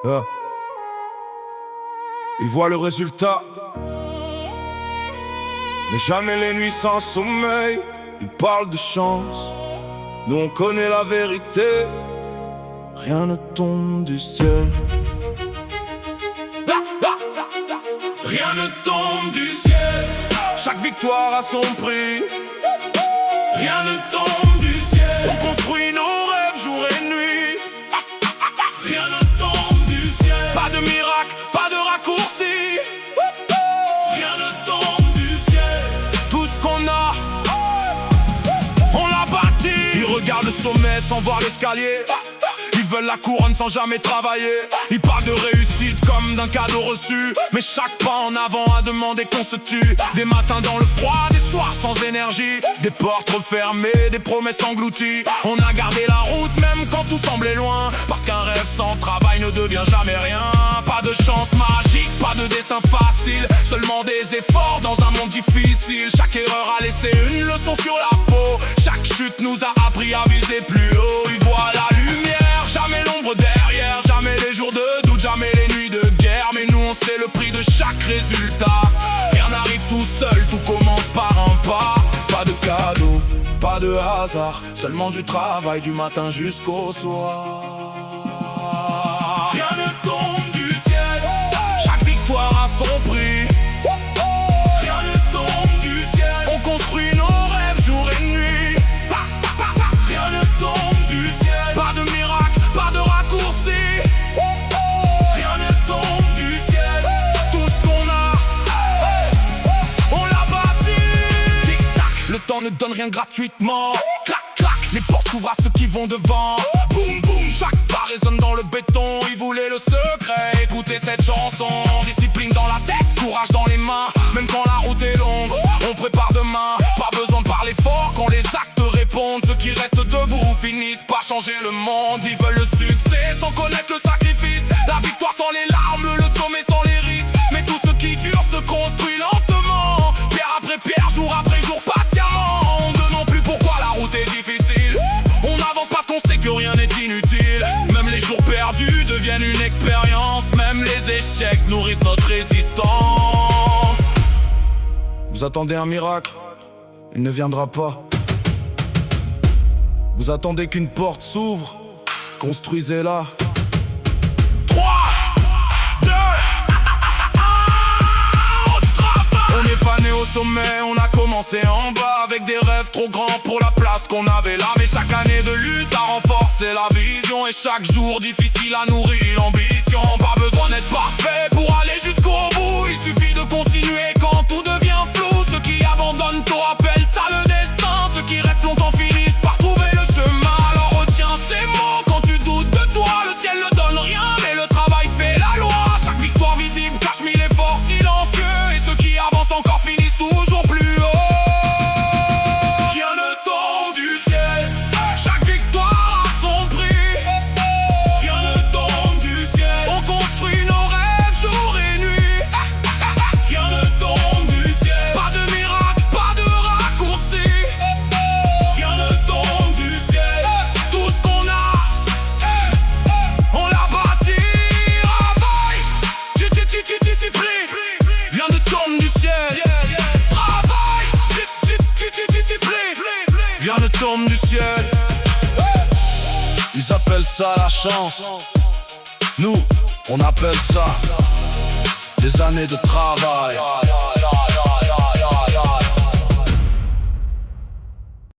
Ah. Ils voient le résultat, mais jamais les nuits sans sommeil. Ils parlent de chance, nous on connaît la vérité. Rien ne tombe du ciel. Rien ne tombe du ciel. Chaque victoire a son prix. Rien ne tombe du ciel. On construit nos rêves jour et nuit. Rien ne tombe du ciel. Pas de miracle, pas de raccourci. Rien ne tombe du ciel. Tout ce qu'on a, on l'a bâti. Ils regardent le sommet sans voir l'escalier. Ils veulent la couronne sans jamais travailler. Ils parlent de réussite comme d'un cadeau reçu, mais chaque pas en avant a demandé qu'on se tue. Des matins dans le froid, des soirs sans énergie, des portes refermées, des promesses englouties. On a gardé la route même quand tout semblait loin, parce qu'un rêve sans travail ne devient jamais rien. Pas de chance magique, pas de destin facile, seulement des efforts dans un monde difficile. Chaque erreur a laissé une leçon sur la peau. Chaque chute nous a appris à viser plus haut. Ils voient la lumière, jamais l'ombre derrière, jamais les jours de doute, jamais les nuits de guerre. Mais nous on sait le prix de chaque résultat. Rien n'arrive tout seul, tout commence par un pas. Pas de cadeau, pas de hasard, seulement du travail du matin jusqu'au soir. Rien ne tombe du ciel, chaque victoire a son prix. Rien ne tombe du ciel, on construit nos rêves jour et nuit. Rien ne tombe du ciel, pas de miracle, pas de raccourci. Rien ne tombe du ciel, tout ce qu'on a, on l'a bâti. Tic-tac, le temps ne donne rien gratuitement. Clac, clac, les portes s'ouvrent à ceux qui vont devant. Boum, boum, chaque pas résonne dans le béton. Ils voulaient le secret, écoutez cette chanson. Discipline dans la tête, courage dans les mains. Même quand la route est longue, on prépare demain. Pas besoin de parler fort quand les actes répondent. Ceux qui restent debout finissent par changer le monde. Ils veulent le succès sans connaître le sacrifice, la victoire sans les larmes, le sommet sans les risques. Mais tout ce qui dure se construit lentement, pierre après pierre, jour après jour, patiemment. On ne demande plus pourquoi la route est difficile. On avance parce qu'on sait que rien n'est inutile. Même les jours perdus deviennent une expérience. Même les échecs nourrissent notre résistance. Vous attendez un miracle, il ne viendra pas. Vous attendez qu'une porte s'ouvre, construisez-la. 3, 2, 1, au travail. On n'est pas né au sommet, on a commencé en bas, avec des rêves trop grands pour la place qu'on avait là. Mais chaque année de lutte a renforcé la vision, et chaque jour difficile a nourri l'ambition. Pas besoin d'être parfait pour aller jusqu'au bout, il suffit de continuer quand tout devient flou. Ceux qui abandonnent tôt appellent ça le destin, ceux qui restent longtemps finissent par trouver le chemin. Alors retiens ces mots quand tu doutes de toi, le ciel ne donne rien mais le travail fait la loi. Chaque victoire visible cache mille efforts silencieux, et ceux qui avancent encore finissent toujours plus haut. Rien ne tombe du ciel, chaque victoire a son prix. Rien ne tombe du ciel, on construit nos rêves jour et nuit. Rien ne tombe du ciel, pas de miracle, pas de raccourci. Rien ne tombe du ciel, tout ce qu'on a, on l'a bâti. Travail, discipline, rien ne tombe du ciel. Travail, discipline, rien ne tombe du ciel. Ils appellent ça la chance, nous on appelle ça des années de travail.